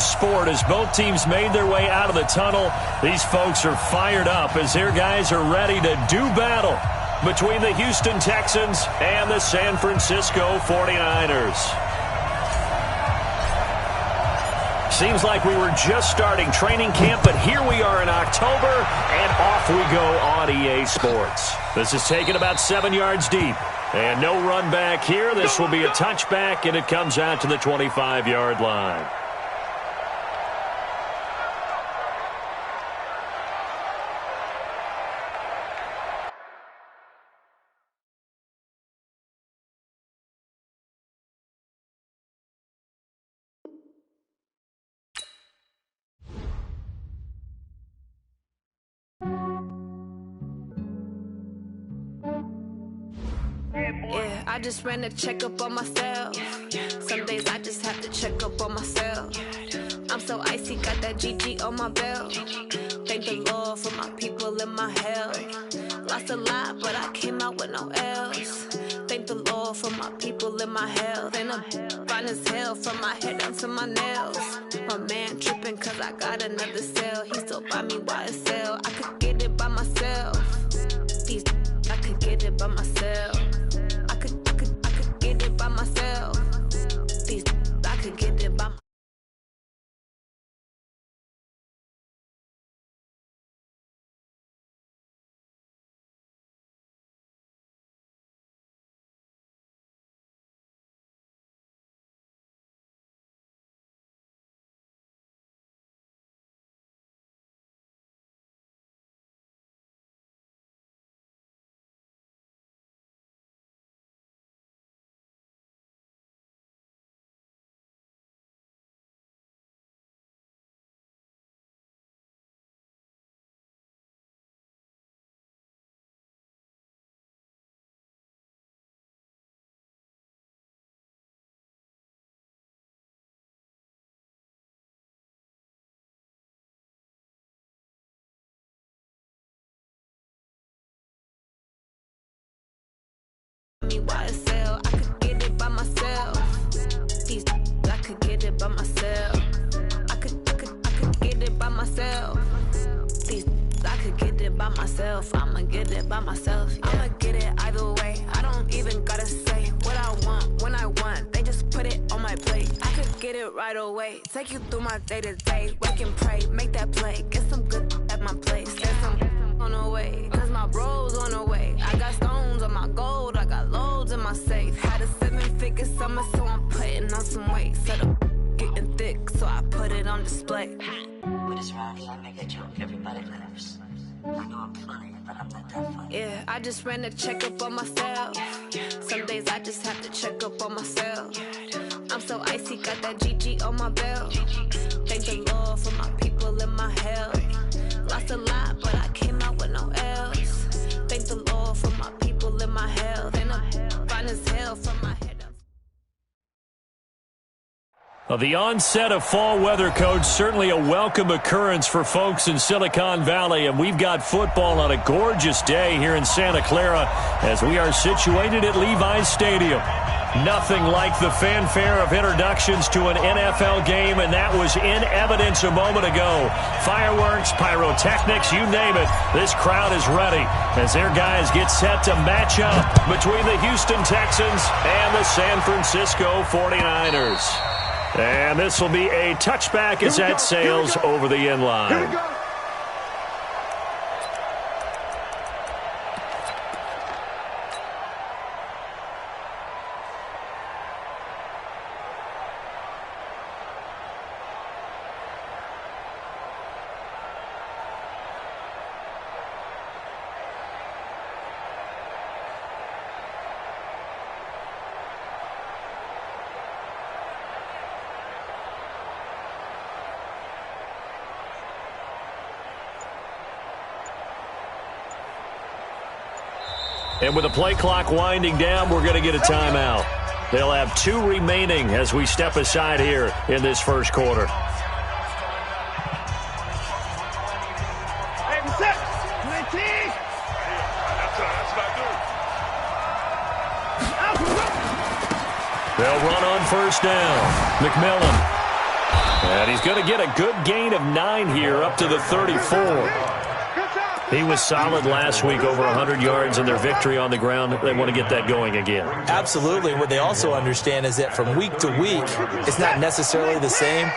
sport as both teams made their way out of the tunnel. These folks are fired up as their guys are ready to do battle between the Houston Texans and the San Francisco 49ers. Seems like we were just starting training camp, but here we are in October, and off we go on EA Sports. This is taken about 7 yards deep, and no run back here. This will be a touchback, and it comes out to the 25-yard line. Yeah, I just ran a checkup on myself. Some days I just have to check up on myself. I'm so icy, got that GG on my belt. Thank the Lord for my people in my health. Lost a lot, but I came out with no L's. Thank the Lord for my people in my health. And I'm fine as hell from my head down to my nails. My man tripping cause I got another cell. He still buy me YSL. I could get it by myself. These I could get it by myself. I could get it by myself. These I could get it by myself. YSL, I could get it by myself. These I could get it by myself. I could get it by myself. These I could get it by myself. I'ma get it by myself. Yeah. I'ma get it either way. I don't even gotta say what I want when I want. They just put it on my plate. I could get it right away. Take you through my day to day. Wake and pray, make that play. Get some good at my place. There's some on the way, cause my bro's on the way. I got stones on my gold, I got loads in my safe. Had a 7-figure summer, so I'm putting on some weight. Set up getting thick, so I put it on display. With this round, I make a joke, everybody laughs. I know I'm funny, but I'm not that funny. Yeah, I just ran a checkup on myself. Some days I just have to check up on myself. I'm so icy, got that GG on my belt. Thank the Lord for my people in my health. Lost a lot, but I came out with no L's. Thank the Lord for my people in my health. And I'm fine as hell from my head up. The onset of fall weather, Coach, certainly a welcome occurrence for folks in Silicon Valley, and we've got football on a gorgeous day here in Santa Clara as we are situated at Levi's Stadium. Nothing like the fanfare of introductions to an NFL game, and that was in evidence a moment ago. Fireworks, pyrotechnics, you name it. This crowd is ready as their guys get set to match up between the Houston Texans and the San Francisco 49ers. And this will be a touchback as that sails over the end line. Here we go. And with the play clock winding down, we're going to get a timeout. They'll have 2 remaining as we step aside here in this first quarter. They'll run on first down. McMillan. And he's going to get a good gain of 9 here up to the 34. He was solid last week, over 100 yards in their victory on the ground. They want to get that going again. Absolutely. What they also understand is that from week to week, it's not necessarily the same,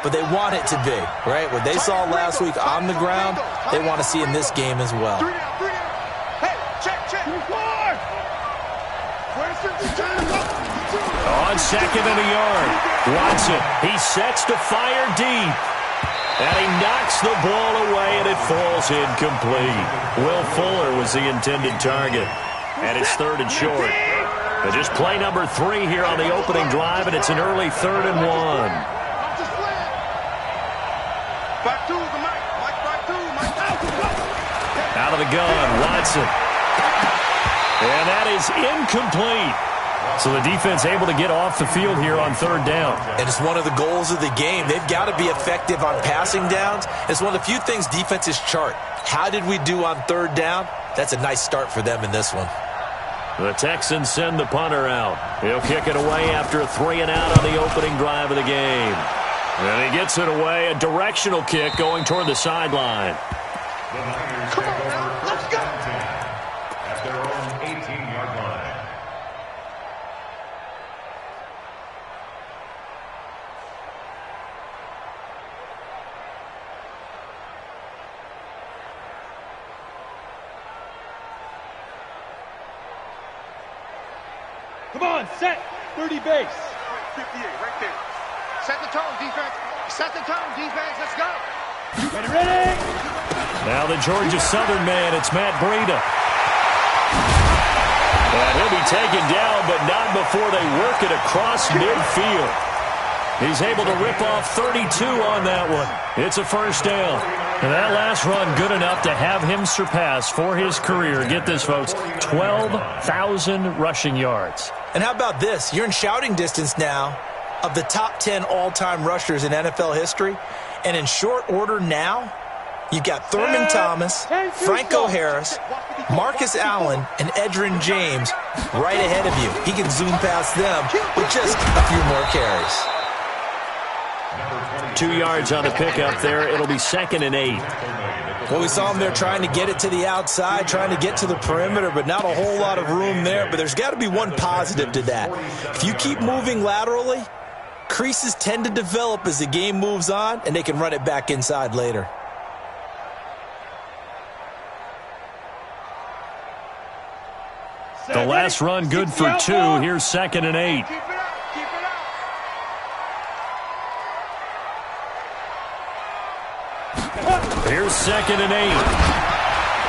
but they want it to be, right? What they saw last week on the ground, they want to see in this game as well. On second and a yard, Watson, he sets to fire deep. And he knocks the ball away, and it falls incomplete. Will Fuller was the intended target. And it's 3rd and short. But just play number 3 here on the opening drive, and it's an early 3rd and 1. Out of the gun, Watson. And that is incomplete. So the defense able to get off the field here on 3rd down. And it's one of the goals of the game. They've got to be effective on passing downs. It's one of the few things defenses chart. How did we do on 3rd down? That's a nice start for them in this one. The Texans send the punter out. He'll kick it away after a 3 and out on the opening drive of the game. And he gets it away, a directional kick going toward the sideline. Come on now, let's go. At their own 18-yard line. Come on, set. 30 base. 58, right there. Set the tone, defense. Set the tone, defense. Let's go. Ready, ready. Now the Georgia Southern man, it's Matt Breida. And he'll be taken down, but not before they work it across midfield. He's able to rip off 32 on that one. It's a first down. And that last run good enough to have him surpass for his career, get this, folks, 12,000 rushing yards. And how about this? You're in shouting distance now of the top 10 all-time rushers in NFL history. And in short order now, you've got Thurman Thomas, Franco Harris, Marcus Allen, and Edgerrin James right ahead of you. He can zoom past them with just a few more carries. 2 yards on the pickup there. It'll be 2nd and 8. Well, we saw him there trying to get it to the outside, trying to get to the perimeter, but not a whole lot of room there. But there's got to be one positive to that. If you keep moving laterally, creases tend to develop as the game moves on, and they can run it back inside later. The last run good for 2. Here's 2nd and 8. Here's 2nd and 8.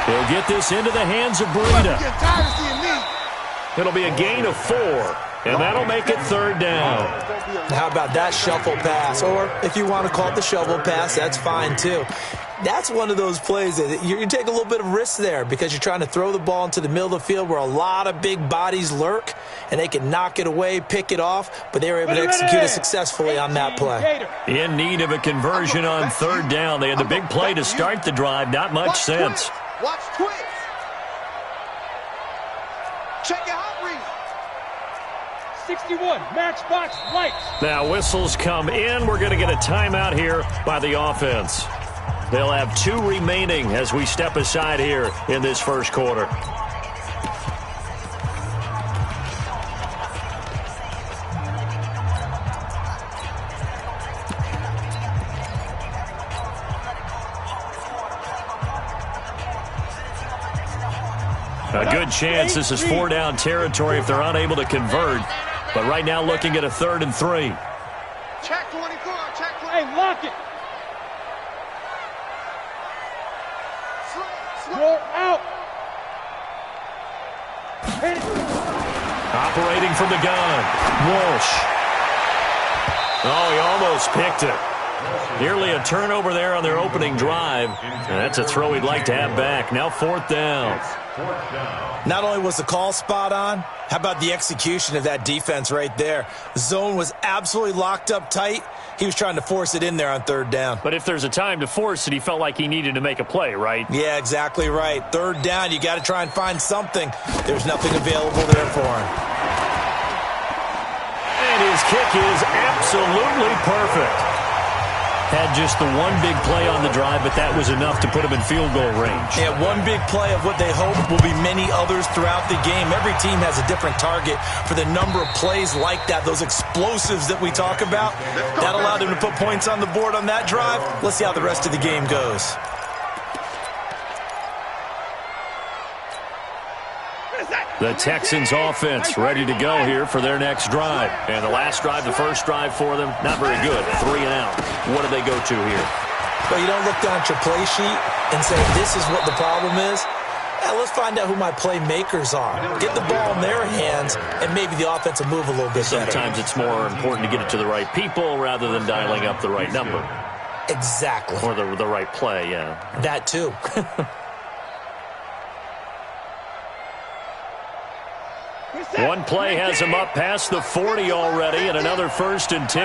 He'll get this into the hands of Breida. It'll be a gain of 4, and that'll make it 3rd down. How about that shuffle pass? Or if you want to call it the shovel pass, that's fine too. That's one of those plays that you take a little bit of risk there because you're trying to throw the ball into the middle of the field where a lot of big bodies lurk, and they can knock it away, pick it off, but they were able to execute it successfully on that play. In need of a conversion on 3rd down. They had the big play to start the drive. Not much sense. Watch twist. Check your hot read. 61, matchbox lights. Now whistles come in. We're going to get a timeout here by the offense. They'll have 2 remaining as we step aside here in this first quarter. A good chance this is 4-down territory if they're unable to convert. But right now looking at a 3rd and 3. Check 24. Check 24. Hey, lock it. Roll out. Hit it. Operating from the gun, Walsh. Oh, he almost picked it. Nearly a turnover there on their opening drive. And that's a throw he'd like to have back. Now 4th down. Not only was the call spot on, how about the execution of that defense right there? The zone was absolutely locked up tight. He was trying to force it in there on 3rd down. But if there's a time to force it, he felt like he needed to make a play, right? Yeah, exactly right. 3rd down, you got to try and find something. There's nothing available there for him. And his kick is absolutely perfect. Had just the one big play on the drive, but that was enough to put them in field goal range. Yeah, one big play of what they hope will be many others throughout the game. Every team has a different target for the number of plays like that, those explosives that we talk about. That allowed them to put points on the board on that drive. Let's see how the rest of the game goes. The Texans offense ready to go here for their next drive. And the last drive, the first drive for them, not very good. 3 and out. What do they go to here? Well, you don't look down at your play sheet and say, this is what the problem is. Let's find out who my playmakers are. Get the ball in their hands, and maybe the offense will move a little bit better. Sometimes it's more important to get it to the right people rather than dialing up the right number. Exactly. Or the right play, yeah. That too. One play has him up past the 40 already, and another 1st and 10.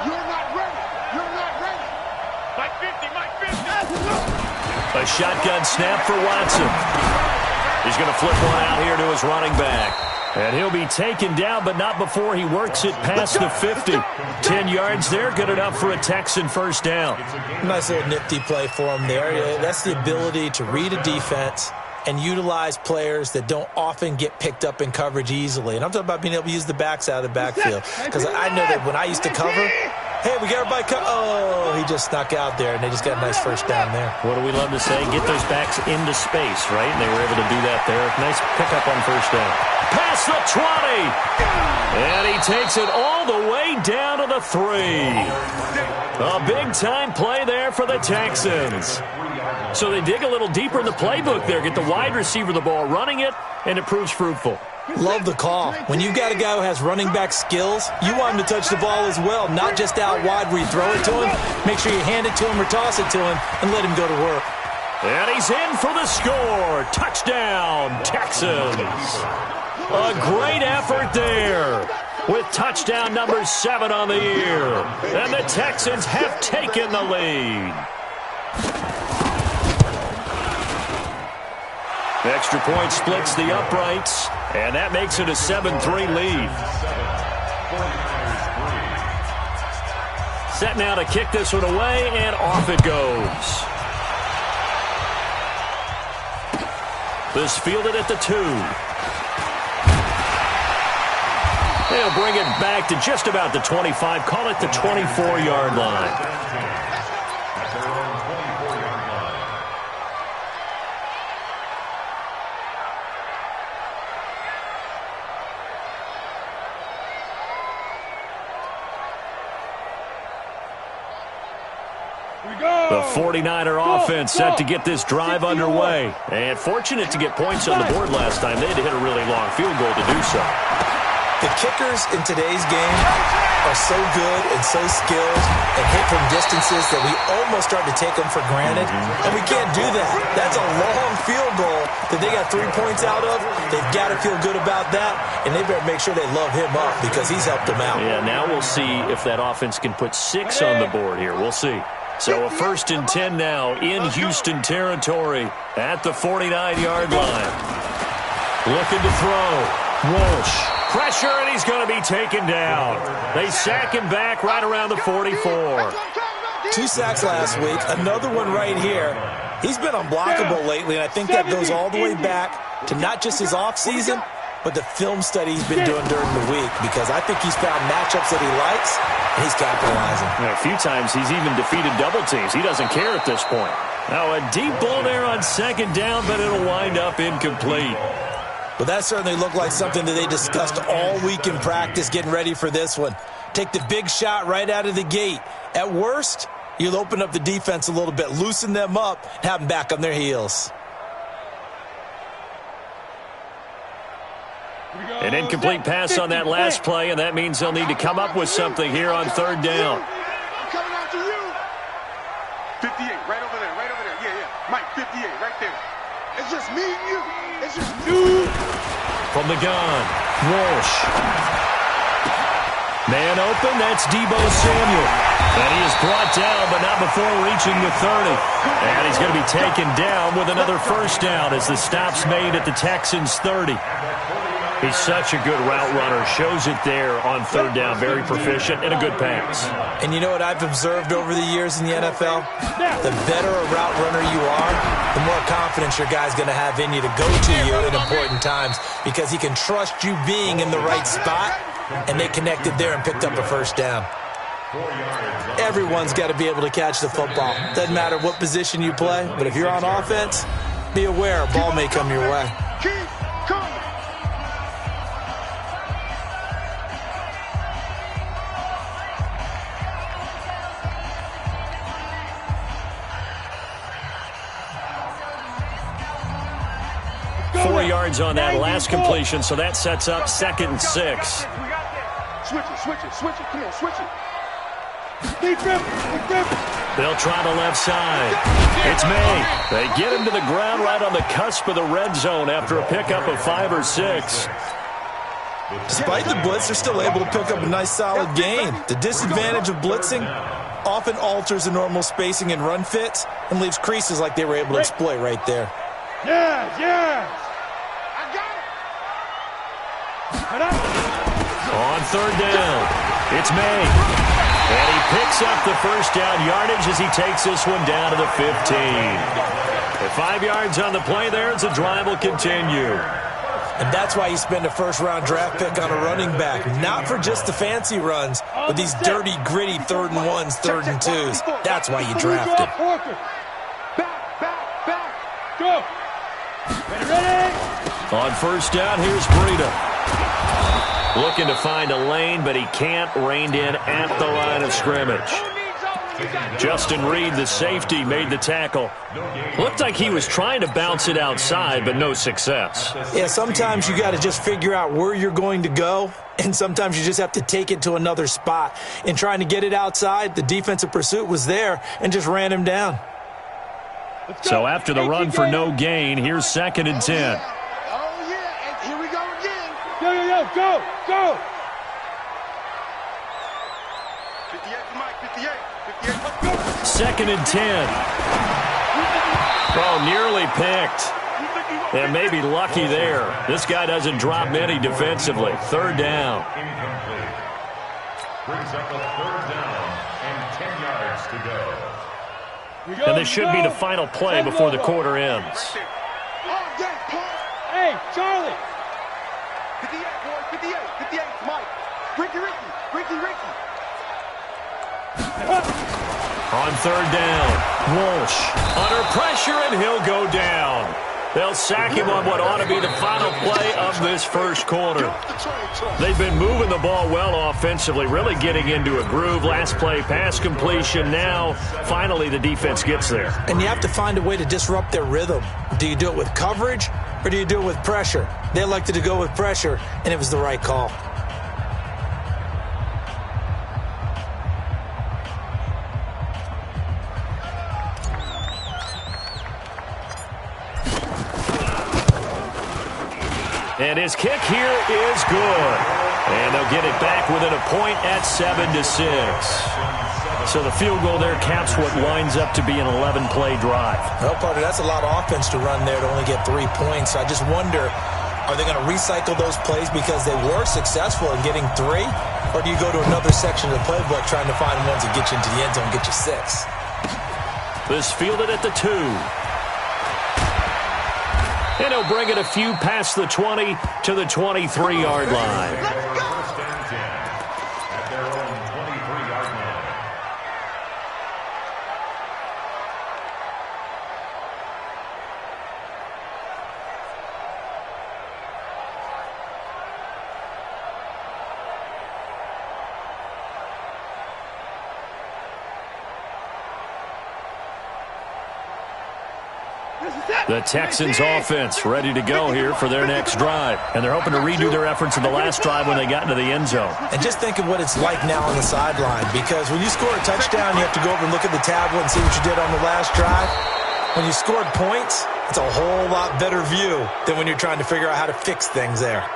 You're not ready. You're not ready. My 50. A shotgun snap for Watson. He's going to flip one out here to his running back. And he'll be taken down, but not before he works it past the 50. 10 yards there, good enough for a Texan first down. Nice little nifty play for him there. That's the ability to read a defense and utilize players that don't often get picked up in coverage easily. And I'm talking about being able to use the backs out of the backfield. Because I know that when I used to cover, hey, we got everybody oh, he just snuck out there, and they just got a nice first down there. What do we love to say? Get those backs into space, right? And they were able to do that there. Nice pickup on first down. Past the 20. And he takes it all the way down to the 3. A big-time play there for the Texans. So they dig a little deeper in the playbook there, get the wide receiver the ball, running it, and it proves fruitful. Love the call. When you've got a guy who has running back skills, you want him to touch the ball as well, not just out wide where you throw it to him. Make sure you hand it to him or toss it to him and let him go to work. And he's in for the score. Touchdown, Texans. A great effort there with touchdown number 7 on the year. And the Texans have taken the lead. The extra point splits the uprights, and that makes it a 7-3 lead. Set now to kick this one away, and off it goes. This fielded at the 2. They'll bring it back to just about the 25. Call it the 24-yard line. The 49er offense set to get this drive underway. And fortunate to get points on the board last time. They had to hit a really long field goal to do so. The kickers in today's game are so good and so skilled and hit from distances that we almost start to take them for granted. And we can't do that. That's a long field goal that they got 3 points out of. They've got to feel good about that, and they better make sure they love him up because he's helped them out. Yeah, now we'll see if that offense can put 6 on the board here. We'll see. So a 1st and 10 now in Houston territory at the 49-yard line. Looking to throw. Walsh. Pressure, and he's going to be taken down. They sack him back right around the 44. 2 sacks last week, another one right here. He's been unblockable lately, and I think that goes all the way back to not just his offseason, but the film study he's been doing during the week, because I think he's found matchups that he likes, and he's capitalizing. A few times he's even defeated double teams. He doesn't care at this point. Now a deep ball there on 2nd down, but it'll wind up incomplete. But that certainly looked like something that they discussed all week in practice getting ready for this one. Take the big shot right out of the gate. At worst, you'll open up the defense a little bit, loosen them up, and have them back on their heels. An incomplete pass on that last play, and that means they'll need to come up with something here on 3rd down. I'm coming after you. 58, right over there, right over there. Yeah, yeah. Mike, 58, right there. It's just me and you. It's just you. From the gun, Walsh. Man open, that's Deebo Samuel. And he is brought down, but not before reaching the 30. And he's going to be taken down with another 1st down as the stop's made at the Texans' 30. He's such a good route runner. Shows it there on third down. Very proficient and a good pass. And you know what I've observed over the years in the NFL? The better a route runner you are, the more confidence your guy's going to have in you to go to you at important times because he can trust you being in the right spot, and they connected there and picked up a first down. Everyone's got to be able to catch the football. Doesn't matter what position you play, but if you're on offense, be aware a ball may come your way. Keep coming. 4 yards on that last completion, so that sets up 2nd and 6. Switch it. Come on, switch it. They'll try the left side. It's May. They get him to the ground right on the cusp of the red zone after a pickup of 5 or 6. Despite the blitz, they're still able to pick up a nice solid gain. The disadvantage of blitzing often alters the normal spacing and run fits and leaves creases like they were able to exploit right there. Yeah. I got it. On third down, it's May. And he picks up the first down yardage as he takes this one down to the 15. At 5 yards on the play there, as the drive will continue. And that's why you spend a first-round draft pick on a running back. Not for just the fancy runs, but these dirty, gritty 3rd and 1s, 3rd and 2s. That's why you draft him. Back. Go. Ready. On first down, here's Breida. Looking to find a lane, but he can't. Reined in at the line of scrimmage. Justin Reed, the safety, made the tackle. Looked like he was trying to bounce it outside, but no success. Yeah, sometimes you got to just figure out where you're going to go, and sometimes you just have to take it to another spot. In trying to get it outside, the defensive pursuit was there and just ran him down. So after the run for no gain, here's 2nd and 10. Oh, yeah. And here we go again. Go. 58, Mike, 58. 2nd and 10. Oh, nearly picked. And maybe lucky there. This guy doesn't drop many defensively. 3rd down. Incomplete. Brings up a 3rd down and 10 yards to go. And this should be the final play before the quarter ends. Hey, Charlie. 58, boy, 58, Mike. Ricky. On 3rd down, Walsh under pressure, and he'll go down. They'll sack him on what ought to be the final play of this first quarter. They've been moving the ball well offensively, really getting into a groove. Last play, pass completion. Now, finally, the defense gets there. And you have to find a way to disrupt their rhythm. Do you do it with coverage, or do you do it with pressure? They elected to go with pressure, and it was the right call. And his kick here is good. And they'll get it back within a point at 7-6. So the field goal there caps what winds up to be an 11-play drive. Well, partner, that's a lot of offense to run there to only get 3 points. So I just wonder, are they going to recycle those plays because they were successful in getting 3? Or do you go to another section of the playbook trying to find ones that get you into the end zone and get you 6? This fielded at the 2. And he'll bring it a few past the 20 to the 23-yard line. First and 10 at their own 23-yard line. The Texans offense ready to go here for their next drive. And they're hoping to redo their efforts in the last drive when they got into the end zone. And just think of what it's like now on the sideline, because when you score a touchdown, you have to go over and look at the tablet and see what you did on the last drive. When you scored points, it's a whole lot better view than when you're trying to figure out how to fix things there.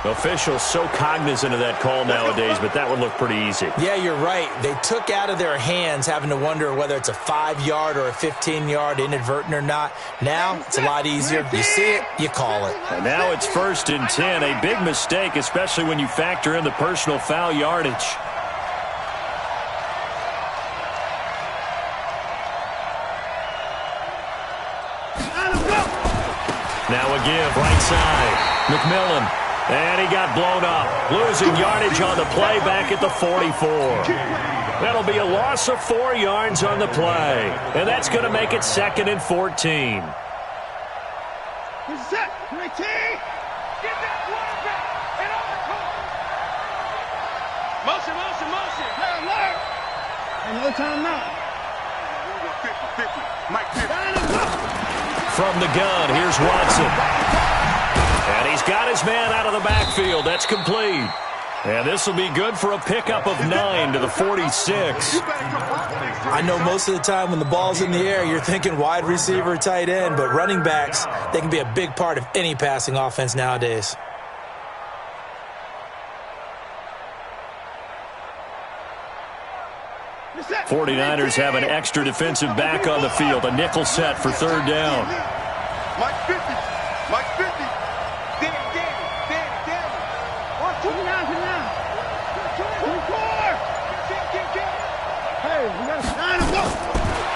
Officials so cognizant of that call nowadays, but that would look pretty easy. Yeah, you're right. They took out of their hands having to wonder whether it's a 5-yard or a 15-yard, inadvertent or not. Now, it's a lot easier. You see it, you call it. And now it's 1st and 10. A big mistake, especially when you factor in the personal foul yardage. Now a give, right side. McMillan. And he got blown up. Losing yardage on the play back at the 44. That'll be a loss of 4 yards on the play. And that's going to make it 2nd and 14. Set. Get that quarterback and on the court. Motion. Alert. And no timeout. 50. Mike 50. From the gun, here's Watson. And he's got his man out of the backfield. That's complete. And this will be good for a pickup of 9 to the 46. I know most of the time when the ball's in the air, you're thinking wide receiver, tight end, but running backs, they can be a big part of any passing offense nowadays. '49ers have an extra defensive back on the field. A nickel set for 3rd down. Mike 50.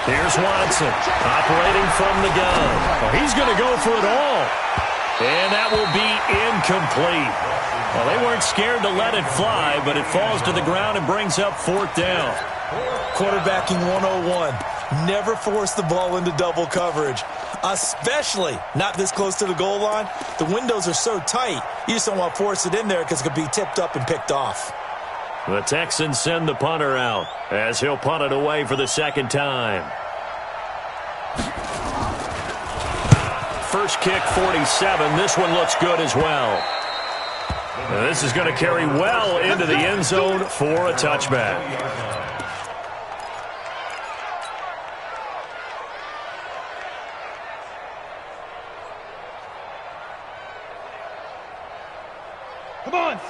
Here's Watson, operating from the gun. Oh, he's going to go for it all. And that will be incomplete. Well, they weren't scared to let it fly, but it falls to the ground and brings up 4th down. Quarterbacking 101. Never force the ball into double coverage, especially not this close to the goal line. The windows are so tight, you just don't want to force it in there because it could be tipped up and picked off. The Texans send the punter out as he'll punt it away for the 2nd time. First kick, 47. This one looks good as well. Now this is going to carry well into the end zone for a touchback.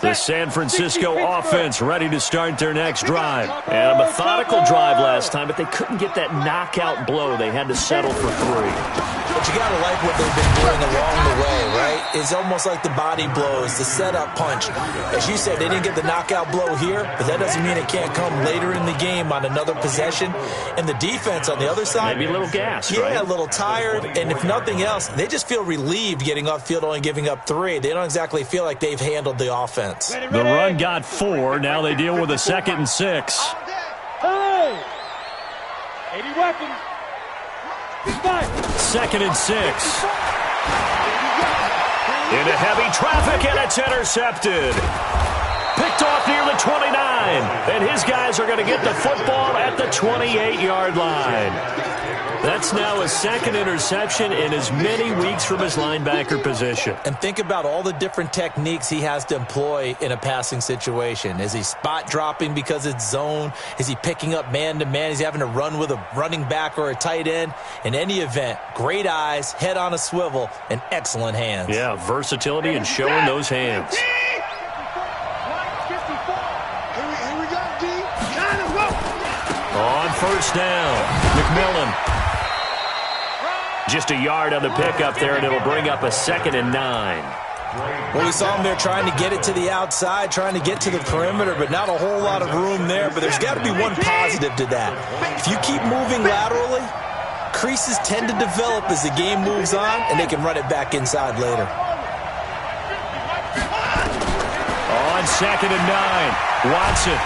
The San Francisco offense ready to start their next drive. And a methodical drive last time, but they couldn't get that knockout blow. They had to settle for 3. But you got to like what they've been doing along the way, right? It's almost like the body blows, the setup punch. As you said, they didn't get the knockout blow here, but that doesn't mean it can't come later in the game on another possession. And the defense on the other side, maybe a little gassed, yeah, right? a little tired. And if nothing else, they just feel relieved getting off field, only giving up 3. They don't exactly feel like they've handled the offense. The run got 4. Now they deal with a 2nd and 6. Hey! 80 weapons. 2nd and 6. Into heavy traffic, and it's intercepted. Picked off near the 29. And his guys are going to get the football at the 28-yard line. That's now a 2nd interception in as many weeks from his linebacker position. And think about all the different techniques he has to employ in a passing situation. Is he spot dropping because it's zone? Is he picking up man-to-man? Is he having to run with a running back or a tight end? In any event, great eyes, head on a swivel, and excellent hands. Yeah, versatility and showing those hands. Here we go, D. On 1st down, McMillan. Just a yard on the pickup there, and it'll bring up a 2nd and 9. Well, we saw him there trying to get it to the outside, trying to get to the perimeter, but not a whole lot of room there. But there's got to be one positive to that. If you keep moving laterally, creases tend to develop as the game moves on, and they can run it back inside later. On 2nd and 9, Watson.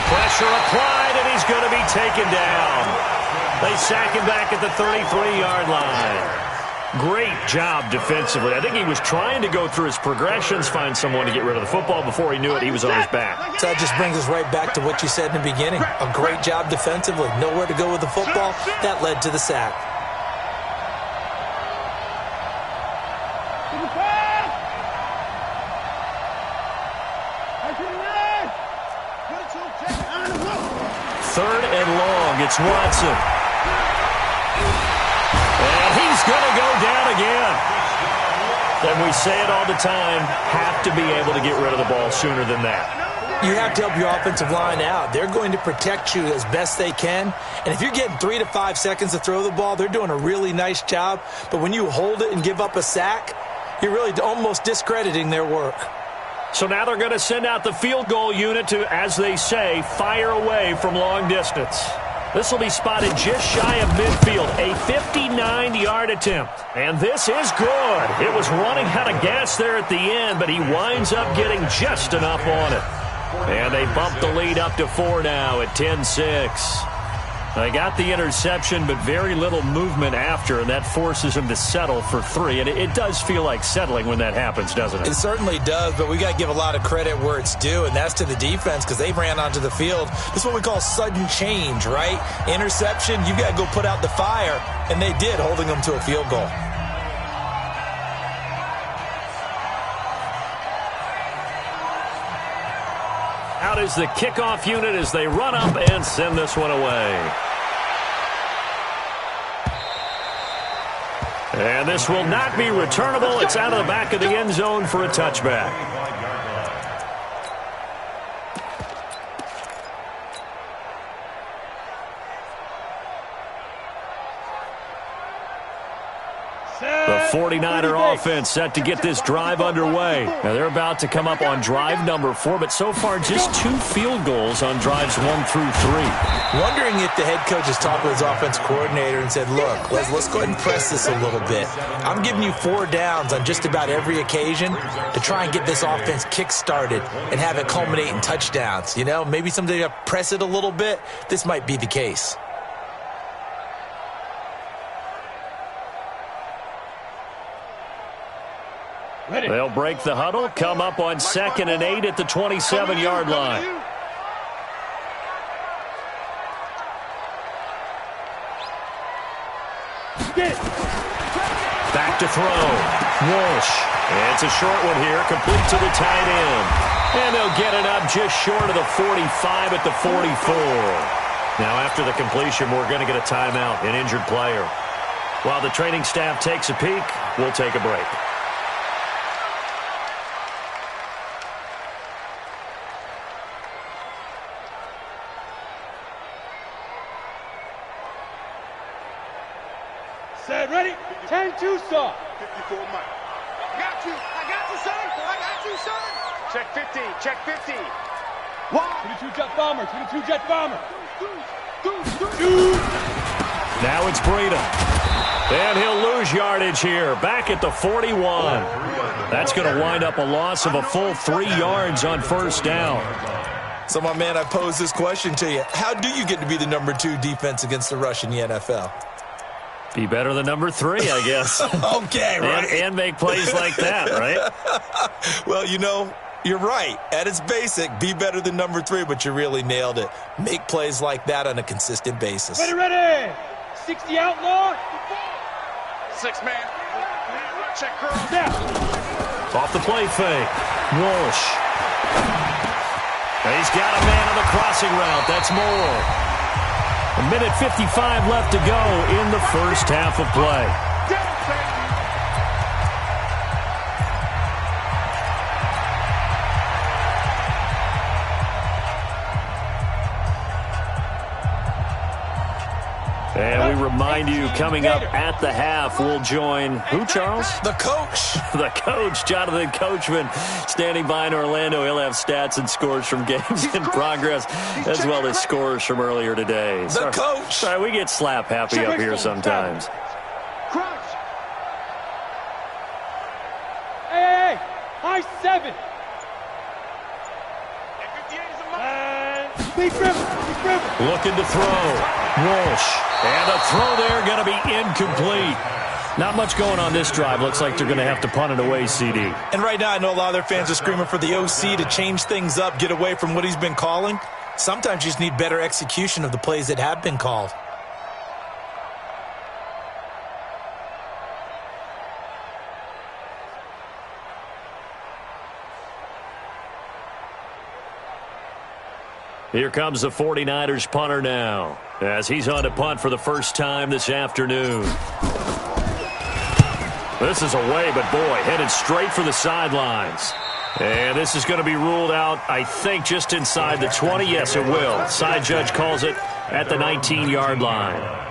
Pressure applied, and he's going to be taken down. They sack him back at the 33-yard line. Great job defensively. I think he was trying to go through his progressions, find someone to get rid of the football. Before he knew it, he was on his back. So that just brings us right back to what you said in the beginning. A great job defensively. Nowhere to go with the football. That led to the sack. Third and long. It's Watson. And he's going to go down again. And we say it all the time, have to be able to get rid of the ball sooner than that. You have to help your offensive line out. They're going to protect you as best they can. And if you're getting 3 to 5 seconds to throw the ball, they're doing a really nice job. But when you hold it and give up a sack, you're really almost discrediting their work. So now they're going to send out the field goal unit to, as they say, fire away from long distance. This will be spotted just shy of midfield, a 59-yard attempt. And this is good. It was running out of gas there at the end, but he winds up getting just enough on it. And they bump the lead up to 4 now at 10-6. They got the interception, but very little movement after, and that forces him to settle for 3. And it does feel like settling when that happens, doesn't it? It certainly does, but we got to give a lot of credit where it's due, and that's to the defense because they ran onto the field. This is what we call sudden change, right? Interception, you got to go put out the fire, and they did, holding them to a field goal. Out is the kickoff unit as they run up and send this one away. And this will not be returnable. It's out of the back of the end zone for a touchback. The 49er offense set to get this drive underway. Now they're about to come up on drive number 4, but so far just 2 field goals on drives 1 through 3. Wondering if the head coach has talked with his offense coordinator and said, look, let's go ahead and press this a little bit. I'm giving you 4 downs on just about every occasion to try and get this offense kick-started and have it culminate in touchdowns. You know, maybe someday to press it a little bit. This might be the case. They'll break the huddle, come up on 2nd and 8 at the 27-yard line. Back to throw. Walsh. It's a short one here, complete to the tight end. And they'll get it up just short of the 45 at the 44. Now after the completion, we're going to get a timeout, an injured player. While the training staff takes a peek, we'll take a break. Set, ready? 10-2 start. 54 Mike. I got you, son. I got you, son. Check 15, check 15. 22 jet bomber, 22 jet bomber. Now it's Breida. And he'll lose yardage here, back at the 41. That's going to wind up a loss of a full 3 yards on first down. So, my man, I pose this question to you. How do you get to be the number 2 defense against the rush in the NFL? Be better than number 3, I guess. Okay, right. And make plays like that, right? Well, you know, you're right. At its basic, be better than number 3, but you really nailed it. Make plays like that on a consistent basis. Ready. 60 outlaw. 6 man. Check girl. Now. Off the play fake. Walsh. He's got a man on the crossing route. That's Moore. A minute 55 left to go in the first half of play. And we remind you, coming up at the half, we'll join who, Charles? The coach. The coach, Jonathan Coachman, standing by in Orlando. He'll have stats and scores from games in progress, as well as scores from earlier today. The coach. Sorry, we get slap happy up here sometimes. Hey, high 7. Leaf river. Looking to throw. Walsh. And a throw there going to be incomplete. Not much going on this drive. Looks like they're going to have to punt it away, CD. And right now, I know a lot of their fans are screaming for the OC to change things up, get away from what he's been calling. Sometimes you just need better execution of the plays that have been called. Here comes the 49ers punter now, as he's on to punt for the first time this afternoon. This is away, but boy, headed straight for the sidelines. And this is going to be ruled out, I think, just inside the 20. Yes, it will. Side judge calls it at the 19-yard line.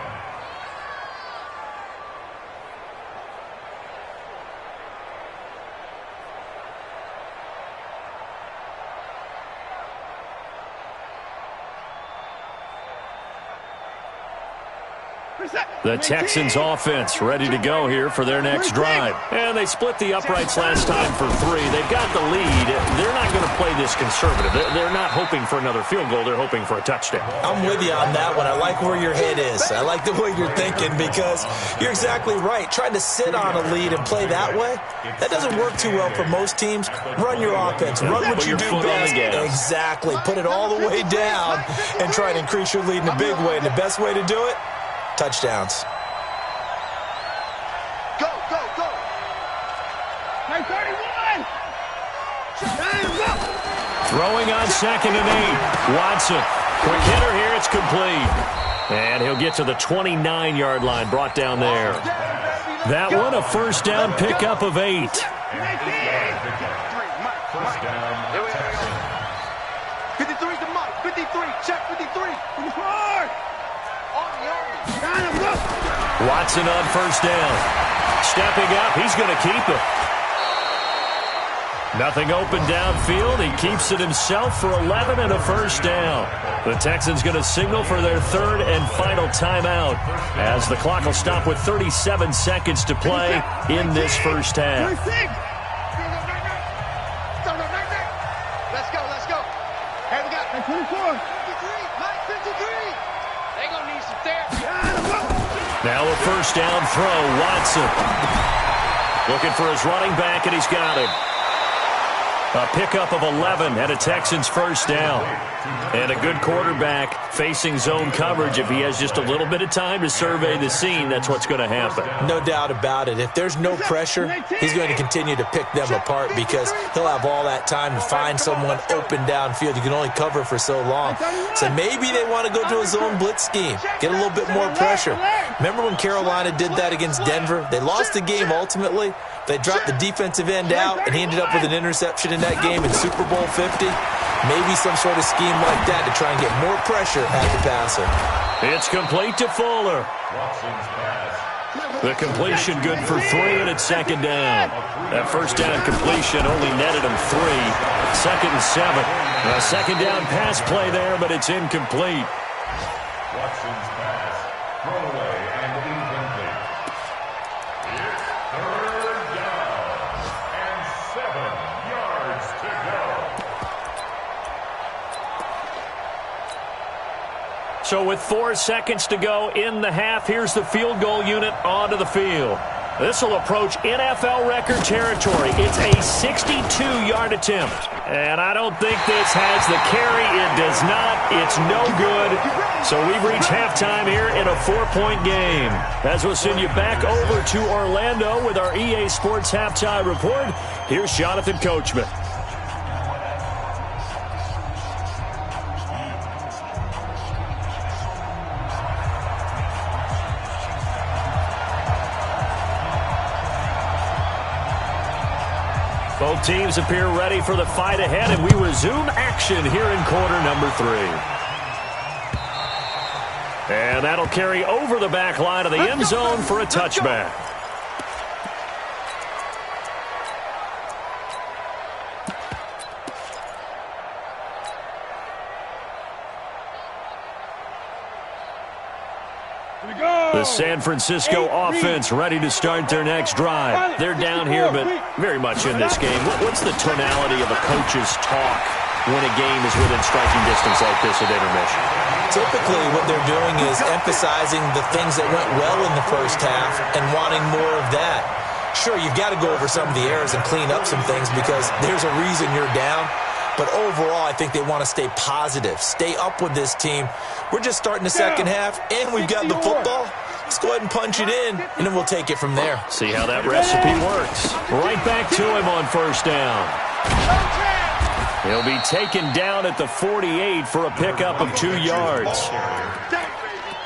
The Texans offense ready to go here for their next drive. And they split the uprights last time for 3. They've got the lead. They're not going to play this conservative. They're not hoping for another field goal. They're hoping for a touchdown. I'm with you on that one. I like where your head is. I like the way you're thinking because you're exactly right. Trying to sit on a lead and play that way, that doesn't work too well for most teams. Run your offense. Run what you do best. Exactly. Put it all the way down and try and increase your lead in a big way. And the best way to do it, touchdowns. Go, go, go. 31. Throwing on 2nd and 8. Watson. Quick hitter here. It's complete. And he'll get to the 29-yard line. Brought down there. That one a first down pickup of 8. First down. 53's the mark. 53. Check 53. 54. Watson on first down. Stepping up, he's going to keep it. Nothing open downfield. He keeps it himself for 11 and a first down. The Texans going to signal for their 3rd and final timeout as the clock will stop with 37 seconds to play in this first half. Let's go, let's go. Hey, we got 24. 53. Mike, 53. They gonna need some therapy. Now a first down throw. Watson looking for his running back, and he's got him. A pickup of 11 and a Texans first down. And a good quarterback facing zone coverage. If he has just a little bit of time to survey the scene, that's what's going to happen. No doubt about it. If there's no pressure, he's going to continue to pick them apart because he'll have all that time to find someone open downfield. You can only cover for so long. So maybe they want to go to a zone blitz scheme, get a little bit more pressure. Remember when Carolina did that against Denver? They lost the game ultimately. They dropped the defensive end out, and he ended up with an interception in that game in Super Bowl 50. Maybe some sort of scheme like that to try and get more pressure at the passer. It's complete to Fuller. The completion good for 3, and it's 2nd down. That first down completion only netted him 3. 2nd and 7. A 2nd down pass play there, but it's incomplete. Watson's pass. Thrown away and incomplete. It's 3rd down and 7 yards to go. So with 4 seconds to go in the half, here's the field goal unit onto the field. This will approach NFL record territory. It's a 62-yard attempt. And I don't think this has the carry. It does not. It's no good. So we've reached halftime here in a 4-point game. As we'll send you back over to Orlando with our EA Sports Halftime Report, here's Jonathan Coachman. Both teams appear ready for the fight ahead, and we resume action here in quarter number 3. And that'll carry over the back line of the end zone for a touchback. The San Francisco offense ready to start their next drive. They're down here, but very much in this game. What's the tonality of a coach's talk when a game is within striking distance like this at intermission? Typically, what they're doing is emphasizing the things that went well in the first half and wanting more of that. Sure, you've got to go over some of the errors and clean up some things because there's a reason you're down. But overall, I think they want to stay positive, stay up with this team. We're just starting the second half, and we've got the football. Let's go ahead and punch it in, and then we'll take it from there. See how that recipe works. Right back to him on first down. He'll be taken down at the 48 for a pickup of 2 yards.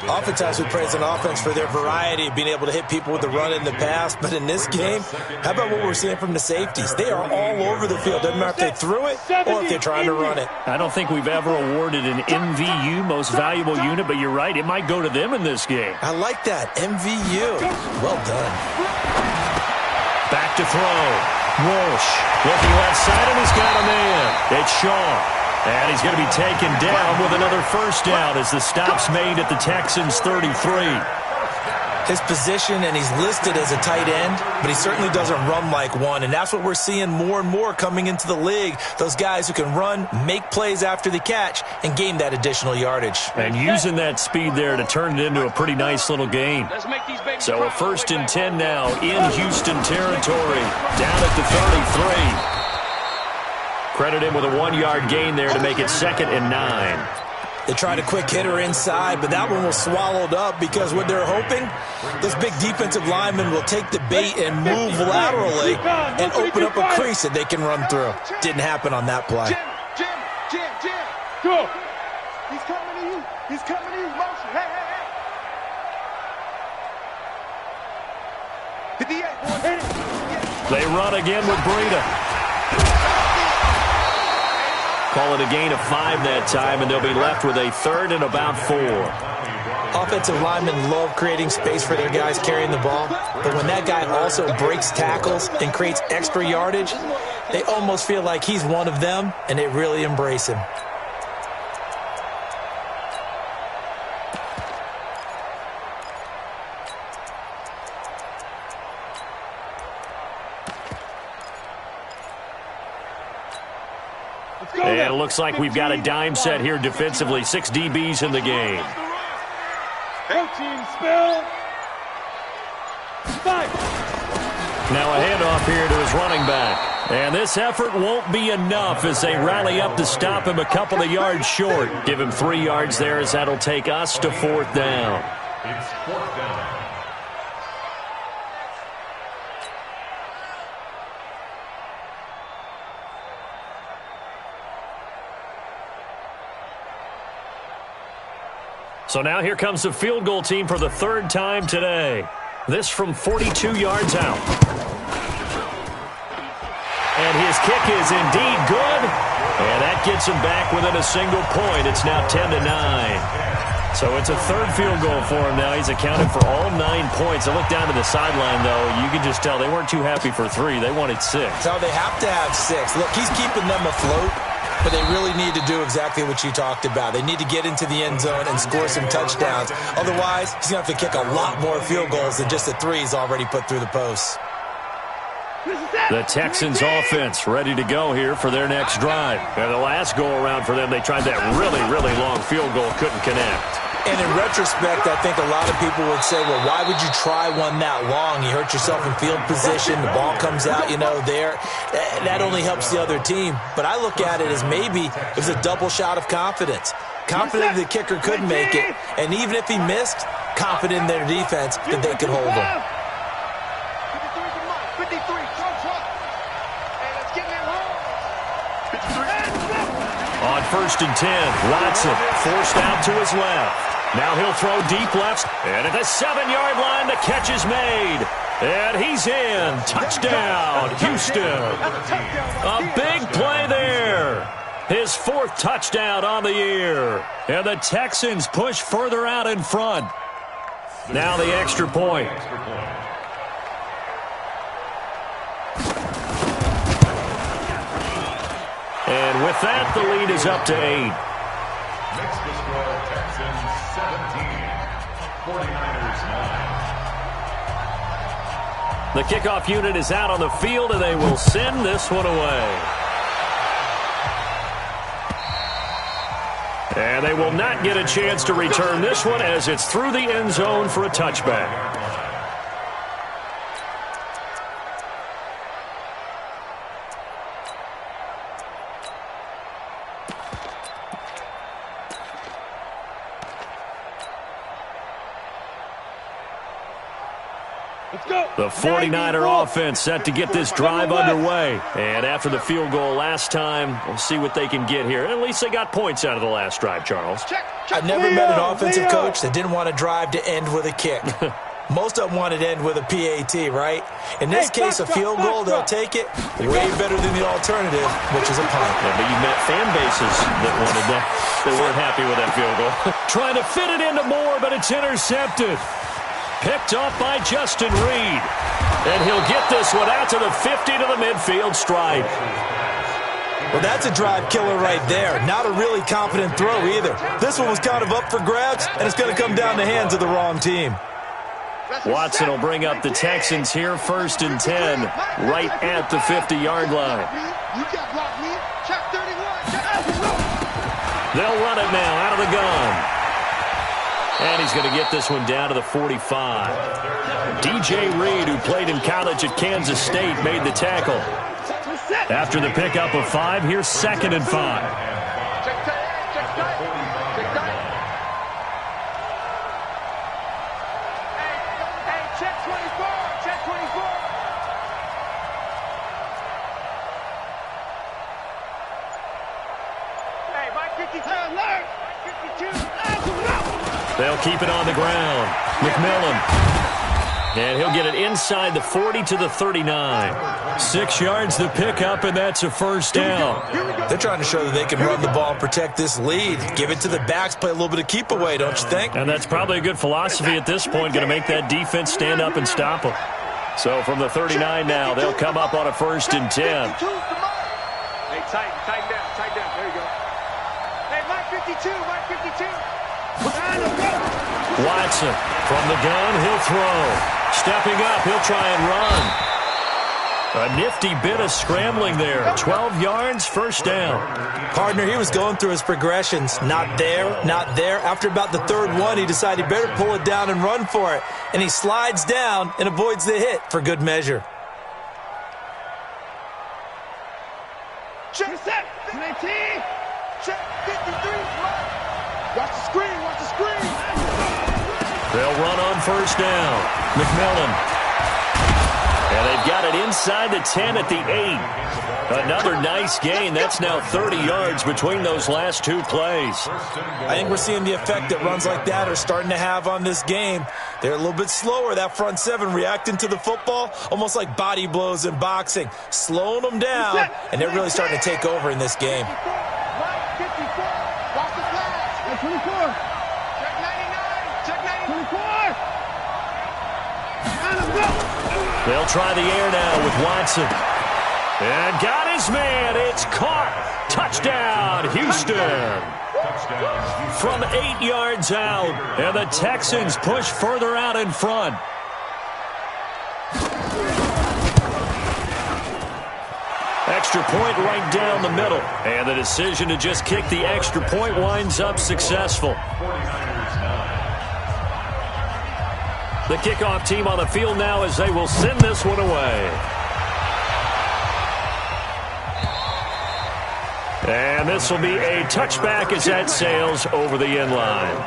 Oftentimes we praise an offense for their variety of being able to hit people with the run in the pass, but in this game, how about what we're seeing from the safeties? They are all over the field. Doesn't matter if they threw it or if they're trying to run it. I don't think we've ever awarded an MVU, most valuable unit, but you're right, it might go to them in this game. I like that, MVU. Well done. Back to throw. Walsh looking left side, and he's got a man. It's Shaw. And he's going to be taken down with another first down as the stop's made at the Texans' 33. His position, and he's listed as a tight end, but he certainly doesn't run like one, and that's what we're seeing more and more coming into the league. Those guys who can run, make plays after the catch, and gain that additional yardage. And using that speed there to turn it into a pretty nice little game. So a 1st and 10 now in Houston territory, down at the 33. Credit him with a 1-yard gain there to make it 2nd and 9. They tried a quick hitter inside, but that one was swallowed up because what they're hoping, those big defensive linemen will take the bait and move laterally and open up a crease that they can run through. Didn't happen on that play. Jim. Go. He's coming to you. He's coming to you. Motion. Hey. They run again with Breida. Call it a gain of 5 that time, and they'll be left with a 3rd and about 4. Offensive linemen love creating space for their guys carrying the ball, but when that guy also breaks tackles and creates extra yardage, they almost feel like he's one of them, and they really embrace him. And it looks like we've got a dime set here defensively. 6 DBs in the game. Now a handoff here to his running back. And this effort won't be enough as they rally up to stop him a couple of yards short. Give him 3 yards there as that'll take us to 4th down. It's 4th down. So now here comes the field goal team for the 3rd time today. This from 42 yards out. And his kick is indeed good. And that gets him back within a single point. It's now 10-9. So it's a 3rd field goal for him now. He's accounted for all 9 points. I look down to the sideline, though. You can just tell they weren't too happy for 3. They wanted 6. So they have to have 6. Look, he's keeping them afloat. But they really need to do exactly what you talked about. They need to get into the end zone and score some touchdowns. Otherwise, he's going to have to kick a lot more field goals than just the 3 he's already put through the posts. The Texans offense ready to go here for their next drive. And the last go-around for them, they tried that really, really long field goal, couldn't connect. And in retrospect, I think a lot of people would say, well, why would you try one that long? You hurt yourself in field position. The ball comes out, there. That only helps the other team. But I look at it as maybe it was a double shot of confidence. Confident the kicker could make it. And even if he missed, confident in their defense that they could hold him. 53, let's get it home. On 1st and 10, Watson forced out to his left. Now he'll throw deep left, and at the 7-yard line, the catch is made. And he's in. Touchdown, Houston. A big play there. His 4th touchdown on the year. And the Texans push further out in front. Now the extra point. And with that, the lead is up to 8. Next to score, Texans 17, 49ers 9. The kickoff unit is out on the field, and they will send this one away. And they will not get a chance to return this one as it's through the end zone for a touchback. The 49er offense set to get this drive underway. And after the field goal last time, we'll see what they can get here. At least they got points out of the last drive, Charles. I've never met an offensive coach that didn't want a drive to end with a kick. Most of them wanted to end with a PAT, right? In this case, a field goal, they'll take it way better than the alternative, which is a punt. Yeah, but you met fan bases that wanted that. They weren't happy with that field goal. Trying to fit it into Moore, but it's intercepted. Picked off by Justin Reed. And he'll get this one out to the 50 to the midfield stripe. Well, that's a drive killer right there. Not a really confident throw either. This one was kind of up for grabs, and it's going to come down the hands of the wrong team. Watson will bring up the Texans here, 1st and 10, right at the 50-yard line. They'll run it now out of the gun. And he's going to get this one down to the 45. DJ Reed, who played in college at Kansas State, made the tackle. After the pickup of 5, here's 2nd and 5. They'll keep it on the ground. McMillan. And he'll get it inside the 40 to the 39. 6 yards the pickup, and that's a 1st down. They're trying to show that they can run the ball and protect this lead. Give it to the backs, play a little bit of keep away, don't you think? And that's probably a good philosophy at this point, going to make that defense stand up and stop them. So from the 39 now, they'll come up on a 1st and 10. Hey, tighten down. There you go. Hey, Mike 52, Mike 52. Watson from the gun, he'll throw. Stepping up, he'll try and run. A nifty bit of scrambling there. 12 yards, 1st down. Partner, he was going through his progressions. Not there, not there. After about the 3rd one, he decided he better pull it down and run for it. And he slides down and avoids the hit for good measure. Check set. 19. Check 53. Watch the screen. Watch the screen. They'll run on 1st down. McMillan. And they've got it inside the 10 at the 8. Another nice gain. That's now 30 yards between those last 2 plays. I think we're seeing the effect that runs like that are starting to have on this game. They're a little bit slower, that front 7, reacting to the football, almost like body blows in boxing, slowing them down, and they're really starting to take over in this game. They'll try the air now with Watson. And got his man. It's caught. Touchdown, Houston. From 8 yards out. And the Texans push further out in front. Extra point right down the middle. And the decision to just kick the extra point winds up successful. The kickoff team on the field now as they will send this one away. And this will be a touchback as that sails over the end line.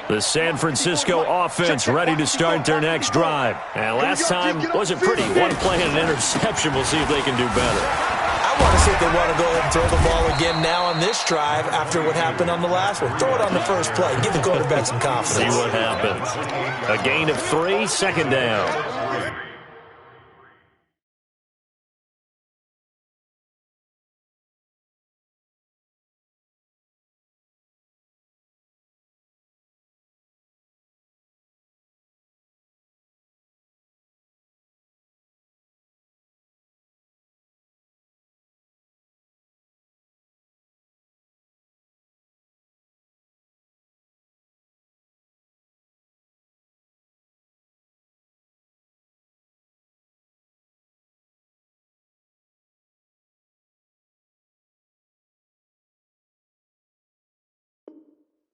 The San Francisco offense ready to start their next drive. And last time wasn't pretty. One play and an interception. We'll see if they can do better. I want to see if they want to go ahead and throw the ball again now on this drive after what happened on the last one. Throw it on the first play. Give the quarterback some confidence. See what happens. A gain of 3, 2nd down.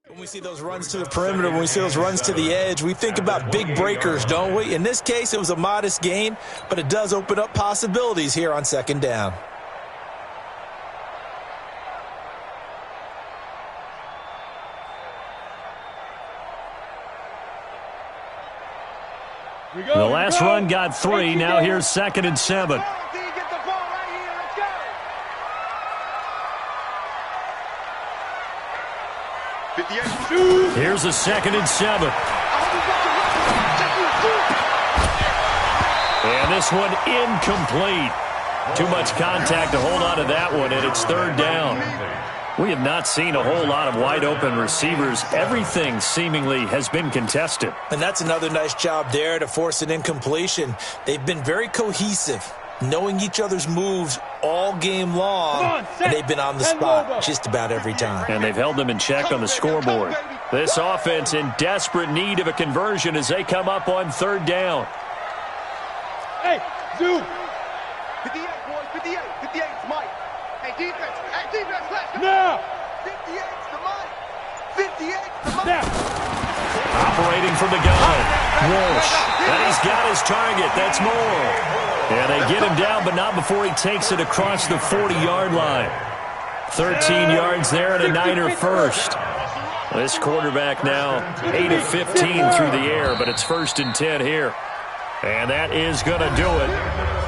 When we see those runs to the perimeter, when we see those runs to the edge, we think about big breakers, don't we? In this case, it was a modest gain, but it does open up possibilities here on second down. The last run got 3. Now here's 2nd and 7. Here's a 2nd and 7. And this one incomplete. Too much contact to hold on to that one, and it's 3rd down. We have not seen a whole lot of wide-open receivers. Everything seemingly has been contested. And that's another nice job there to force an incompletion. They've been very cohesive, knowing each other's moves all game long, and they've been on the spot just about every time. And they've held them in check on the scoreboard. This offense in desperate need of a conversion as they come up on 3rd down. Hey, Zoo! 58, boys, 58, 58, it's Mike. Hey, defense, let's go. Now! 58's the Mike. 58's the Mike. Now! Operating from the gun, Walsh. And he's got his target. That's Moore. And they get him down, but not before he takes it across the 40-yard line. 13 yards there and a Niner first. This quarterback now 8 of 15 through the air, but it's 1st and 10 here. And that is going to do it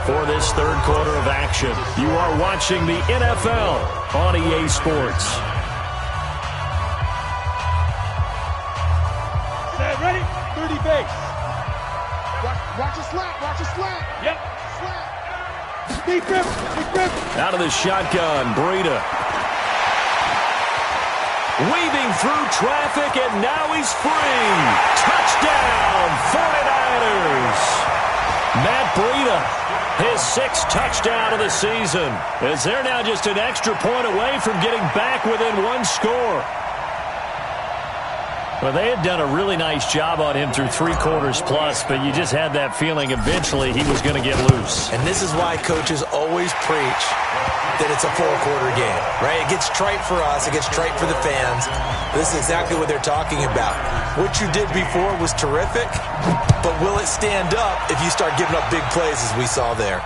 for this 3rd quarter of action. You are watching the NFL on EA Sports. Set, ready? 30 base. Watch a slant, watch a slant. Yep. Slant. Deep grip, deep grip. Out of the shotgun, Breida. Weaving through traffic, and now he's free. Touchdown, 49ers. Matt Breida, his 6th touchdown of the season, as they're now just an extra point away from getting back within 1 score. Well, they had done a really nice job on him through 3 quarters plus, but you just had that feeling eventually he was going to get loose. And this is why coaches always preach that it's a 4-quarter game, right? It gets trite for us. It gets trite for the fans. This is exactly what they're talking about. What you did before was terrific, but will it stand up if you start giving up big plays as we saw there?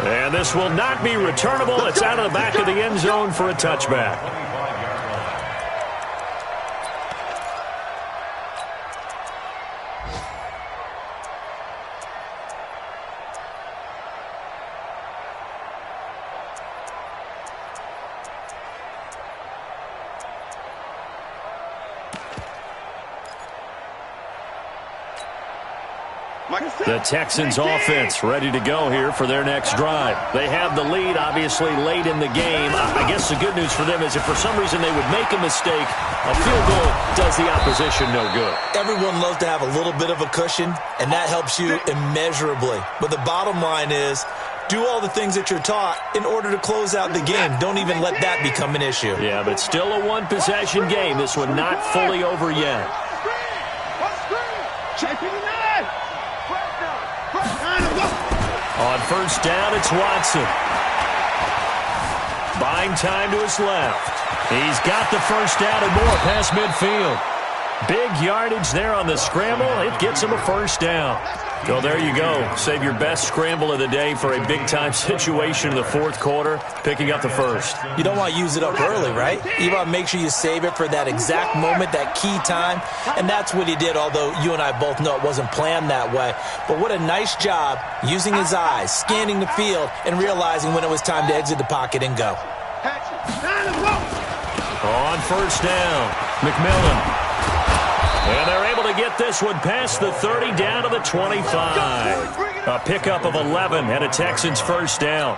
And this will not be returnable. It's out of the back of the end zone for a touchback. The Texans offense ready to go here for their next drive. They have the lead, obviously, late in the game. I guess the good news for them is if for some reason they would make a mistake, a field goal does the opposition no good. Everyone loves to have a little bit of a cushion, and that helps you immeasurably. But the bottom line is, do all the things that you're taught in order to close out the game. Don't even let that become an issue. Yeah, but still a one-possession game. This one not fully over yet. On 1st down, it's Watson. Buying time to his left. He's got the 1st down and more past midfield. Big yardage there on the scramble. It gets him a 1st down. So there you go. Save your best scramble of the day for a big-time situation in the 4th quarter, picking up the 1st. You don't want to use it up early, right? You want to make sure you save it for that exact moment, that key time, and that's what he did, although you and I both know it wasn't planned that way. But what a nice job using his eyes, scanning the field, and realizing when it was time to exit the pocket and go. On 1st down, McMillan. And they're able to get this one past the 30 down to the 25. A pickup of 11 and a Texans 1st down.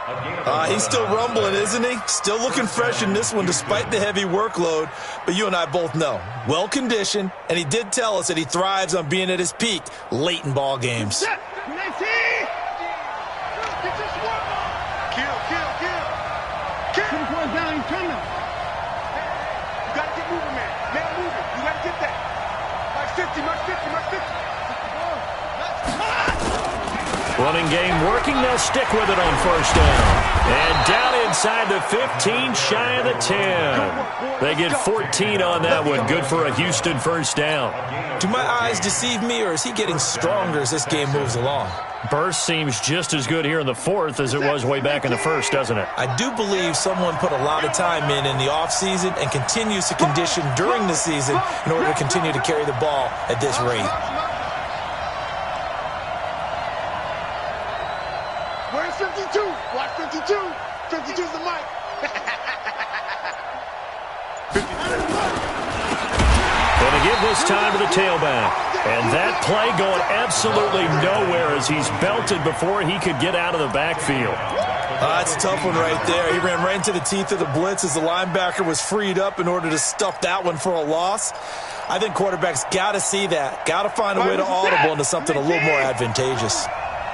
He's still rumbling, isn't he? Still looking fresh in this one despite the heavy workload. But you and I both know, well-conditioned, and he did tell us that he thrives on being at his peak late in ball games. Running game working. They'll stick with it on 1st down. And down inside the 15, shy of the 10. They get 14 on that one. Good for a Houston first down. Do my eyes deceive me, or is he getting stronger as this game moves along? Burst seems just as good here in the fourth as it was way back in the first, doesn't it? I do believe someone put a lot of time in the offseason and continues to condition during the season in order to continue to carry the ball at this rate. Where's 52? Watch 52. 52's the mic. Going to give this time to the tailback. And that play going absolutely nowhere as he's belted before he could get out of the backfield. That's a tough one right there. He ran right into the teeth of the blitz as the linebacker was freed up in order to stuff that one for a loss. I think quarterbacks got to see that. Got to find a way to audible into something a little more advantageous.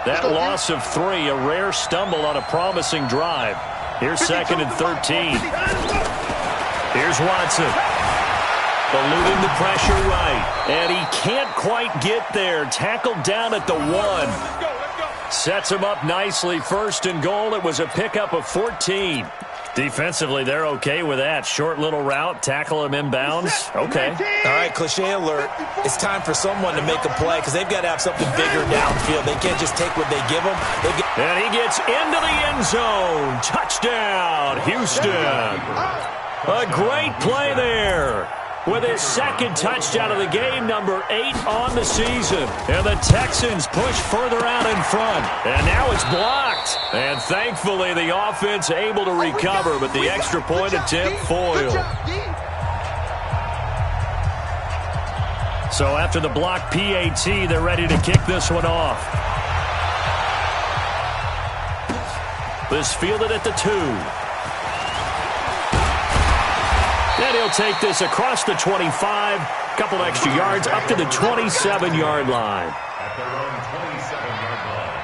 That loss of 3, a rare stumble on a promising drive. Here's 2nd and 13. Here's Watson. Eluding the pressure right. And he can't quite get there. Tackled down at the 1. Sets him up nicely. 1st and goal. It was a pickup of 14. Defensively, they're okay with that. Short little route. Tackle him inbounds. Okay. All right, cliche alert. It's time for someone to make a play because they've got to have something bigger downfield. They can't just take what they give them. And he gets into the end zone. Touchdown, Houston. A great play there. With his 2nd touchdown of the game, number 8 on the season. And the Texans push further out in front. And now it's blocked. And thankfully, the offense able to recover, but the extra point attempt foiled. So after the block PAT, they're ready to kick this one off. This fielded at the 2. And he'll take this across the 25, couple extra yards up to the 27-yard line. At their own 27-yard line.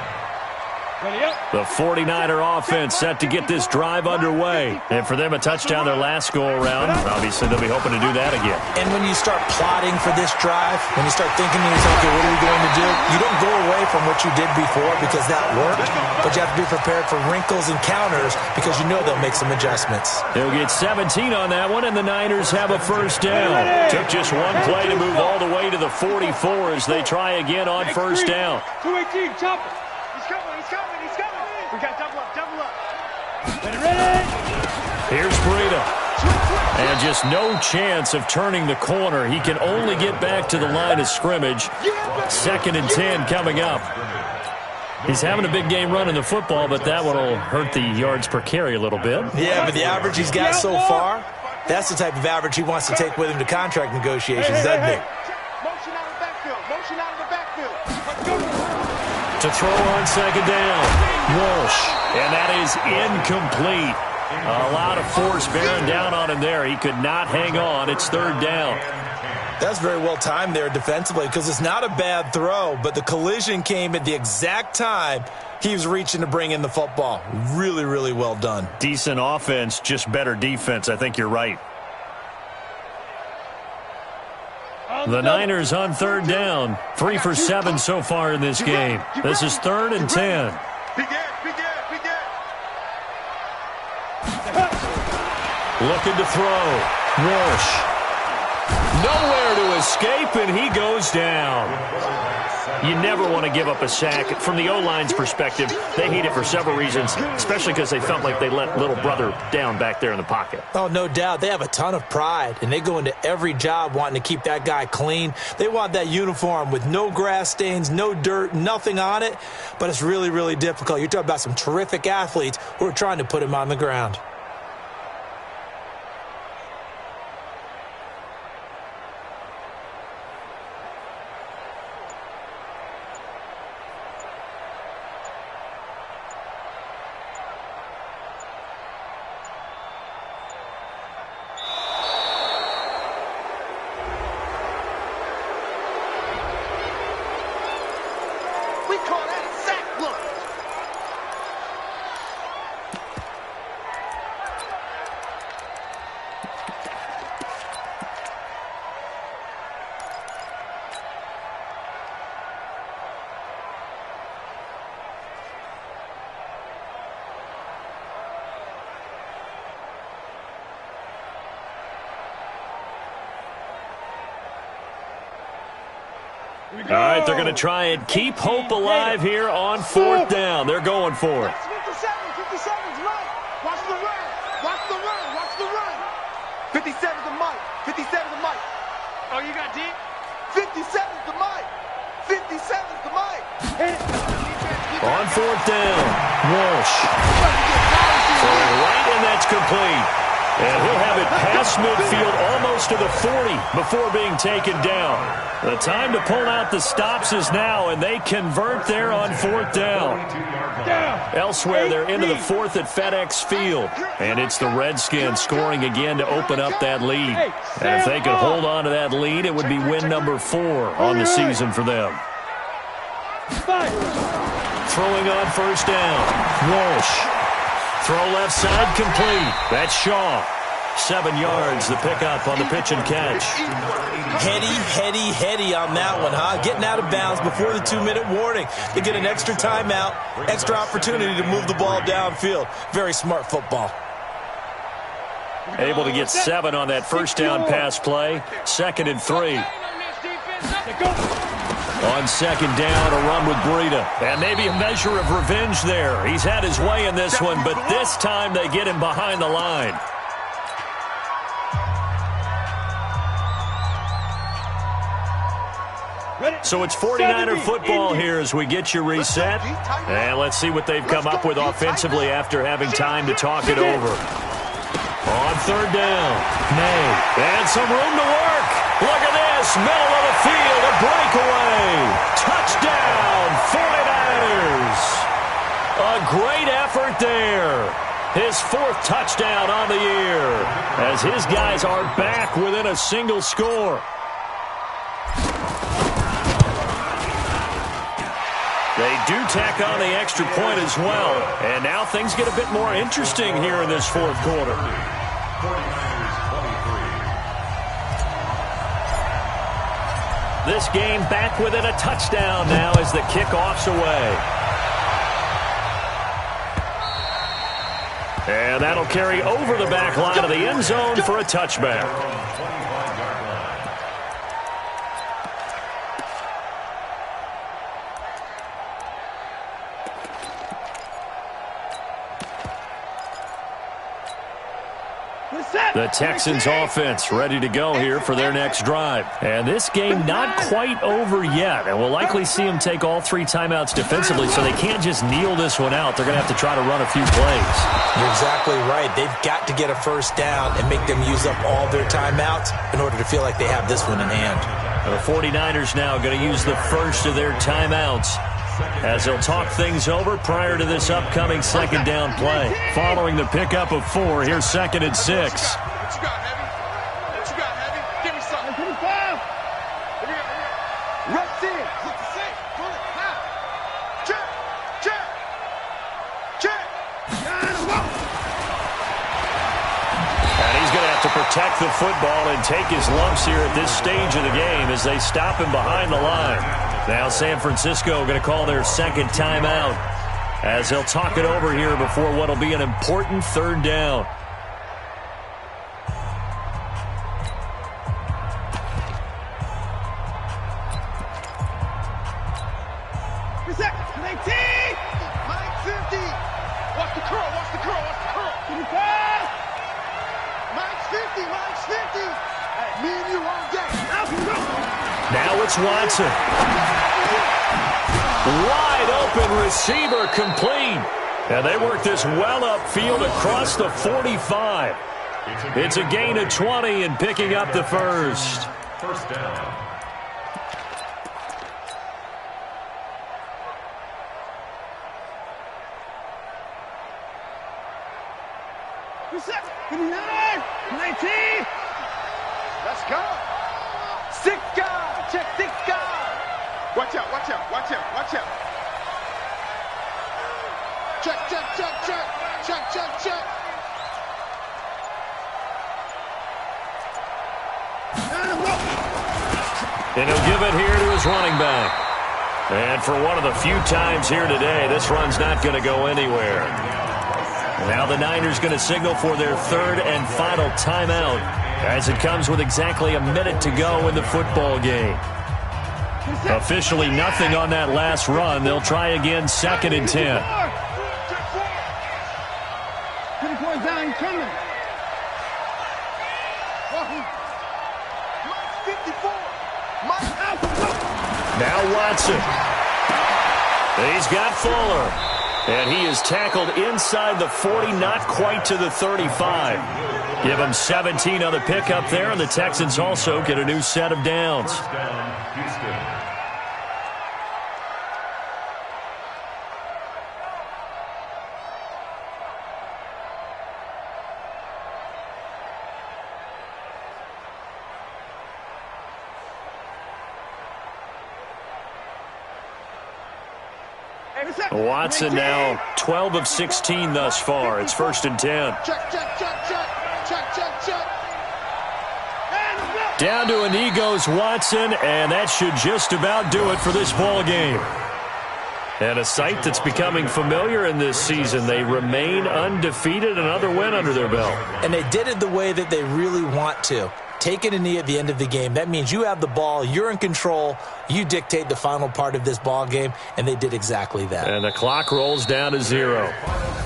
The 49er offense set to get this drive underway. And for them, a touchdown their last go-around. Obviously, they'll be hoping to do that again. And when you start plotting for this drive, when you start thinking to yourself, okay, what are we going to do? You don't go away from what you did before because that worked, but you have to be prepared for wrinkles and counters because you know they'll make some adjustments. They'll get 17 on that one, and the Niners have a first down. Took just one play to move all the way to the 44 as they try again on first down. 218, chop it. He's coming, he's coming, he's coming. We got double up, double up. Here's Breida. And just no chance of turning the corner. He can only get back to the line of scrimmage. 2nd and 10 coming up. He's having a big game running the football, but that one will hurt the yards per carry a little bit. Yeah, but the average he's got so far, that's the type of average he wants to take with him to contract negotiations, doesn't he? Motion out of the backfield, motion out of the backfield. To throw on 2nd down. Walsh. And that is incomplete. A lot of force bearing down on him there. He could not hang on. It's 3rd down. That's very well timed there defensively because it's not a bad throw, but the collision came at the exact time he was reaching to bring in the football. Really, really well done. Decent offense, just better defense. I think you're right. The Niners on 3rd down. 3 for 7 so far in this game. This is 3rd and 10. Looking to throw. Walsh. Nowhere to escape, and he goes down. You never want to give up a sack. From the O-line's perspective, they hate it for several reasons, especially because they felt like they let little brother down back there in the pocket. Oh, no doubt. They have a ton of pride, and they go into every job wanting to keep that guy clean. They want that uniform with no grass stains, no dirt, nothing on it, but it's really, really difficult. You're talking about some terrific athletes who are trying to put him on the ground. All right, they're going to try and keep hope alive here on 4th down. They're going for it. 57's Mike. Watch the run. Watch the run. Watch the run. 57's the Mike. 57's the Mike. Oh, you got deep? 57's the Mike. 57's the Mike. On 4th down, Walsh. Throwing right, and that's complete. And he'll have it past midfield almost to the 40 before being taken down. The time to pull out the stops is now, and they convert there on 4th down. Elsewhere, they're into the 4th at FedEx Field. And it's the Redskins scoring again to open up that lead. And if they could hold on to that lead, it would be win number 4 on the season for them. Throwing on 1st down, Walsh. Throw left side complete. That's Shaw. 7 yards, the pickup on the pitch and catch. Heady on that one, huh? Getting out of bounds before the 2-minute warning. They get an extra timeout, extra opportunity to move the ball downfield. Very smart football. Able to get 7 on that 1st down pass play. 2nd and 3. On 2nd down, a run with Breida. And maybe a measure of revenge there. He's had his way in this one, but this time they get him behind the line. So it's 49er football here as we get you reset. And let's see what they've come up with offensively after having time to talk it over. On 3rd down, May. And some room to work. Look at this, middle of the field, a breakaway. Touchdown, 49ers. A great effort there. His 4th touchdown on the year as his guys are back within a single score. They do tack on the extra point as well. And now things get a bit more interesting here in this 4th quarter. 49ers 23. This game back within a touchdown now as the kickoff's away. And that'll carry over the back line of the end zone for a touchback. The Texans offense ready to go here for their next drive. And this game not quite over yet. And we'll likely see them take all 3 timeouts defensively, so they can't just kneel this one out. They're going to have to try to run a few plays. You're exactly right. They've got to get a 1st down and make them use up all their timeouts in order to feel like they have this one in hand. The 49ers now going to use the first of their timeouts as they'll talk things over prior to this upcoming 2nd down play. Following the pickup of 4, here's 2nd and 6. What you got, Heavy? What you got, Heavy? Give me something. 25. Rush in. Look the same. Pull it. Now. Check. Check. Check. And he's going to have to protect the football and take his lumps here at this stage of the game as they stop him behind the line. Now San Francisco going to call their 2nd timeout as they'll talk it over here before what will be an important 3rd down. Mike 50. Watch the curl. Watch the curl. Watch the curl. Mike's 50. Mike's 50. Me and you all day. Now it's Watson. Wide open receiver complete. And they work this well upfield across the 45. It's a gain of 20 and picking up the first. 1st down. Let's go. 6 guys. Check 6 guys. Watch out. Watch out. Watch out. Watch out. Check, check, check, check. Check, check, check. And he'll give it here to his running back. And for one of the few times here today, this run's not going to go anywhere. Now the Niners going to signal for their 3rd and final timeout as it comes with exactly a minute to go in the football game. Officially nothing on that last run. They'll try again, 2nd and 10. Now Watson. He's got Fuller. And he is tackled inside the 40, not quite to the 35. Give him 17 on the pickup there, and the Texans also get a new set of downs. First down, Houston. Watson now 12 of 16 thus far. It's 1st and 10. Down to a knee goes Watson, and that should just about do it for this ball game. And a sight that's becoming familiar in this season. They remain undefeated, another win under their belt. And they did it the way that they really want to. Taking a knee at the end of the game, that means you have the ball, you're in control, you dictate the final part of this ball game, and they did exactly that. And the clock rolls down to 0.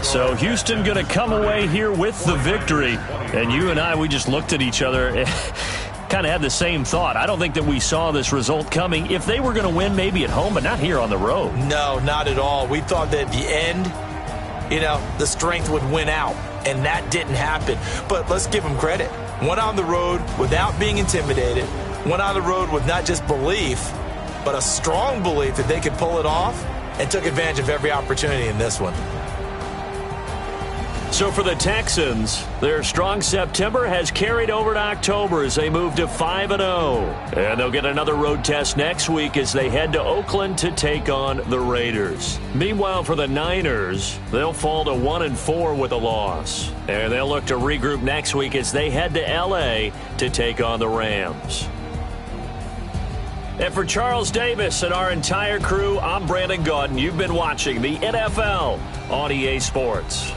So Houston going to come away here with the victory. And you and I, we just looked at each other, kind of had the same thought. I don't think that we saw this result coming. If they were going to win, maybe at home, but not here on the road. No, not at all. We thought that at the end, the strength would win out, and that didn't happen. But let's give them credit. Went on the road without being intimidated. Went on the road with not just belief, but a strong belief that they could pull it off, and took advantage of every opportunity in this one. So for the Texans, their strong September has carried over to October as they move to 5-0. And they'll get another road test next week as they head to Oakland to take on the Raiders. Meanwhile, for the Niners, they'll fall to 1-4 with a loss. And they'll look to regroup next week as they head to L.A. to take on the Rams. And for Charles Davis and our entire crew, I'm Brandon Gaudin. You've been watching the NFL on EA Sports.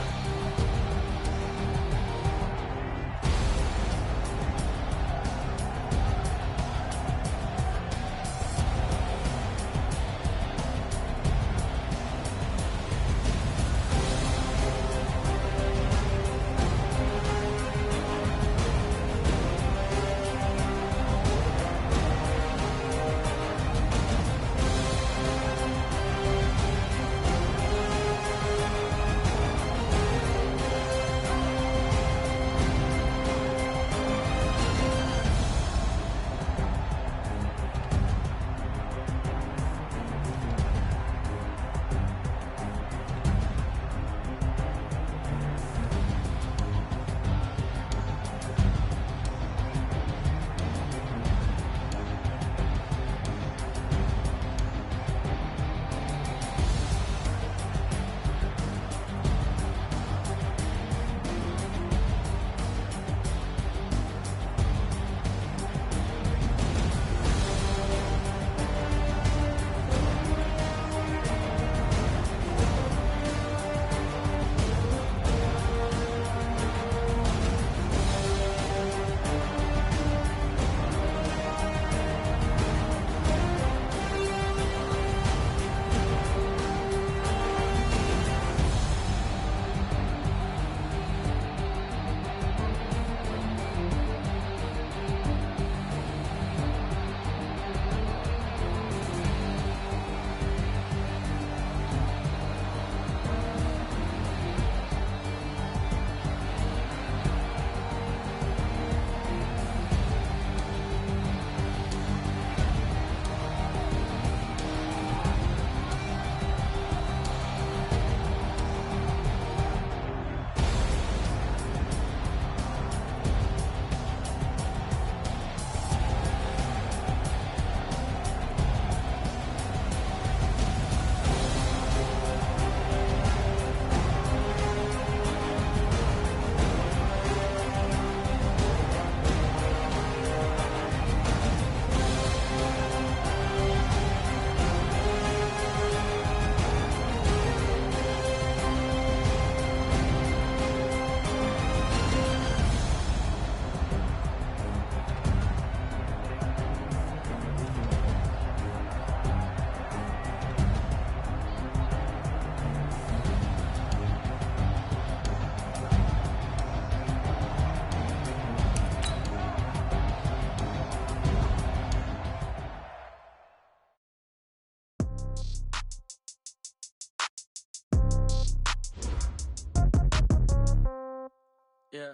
Yeah.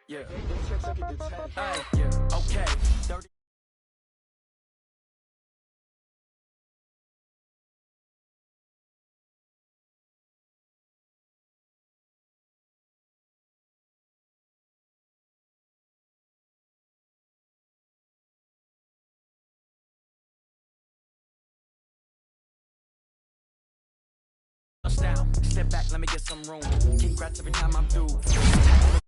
Yeah. Hey, yeah. Okay. 30. Touchdown. Step back, let me get some room. Congrats every time I'm through.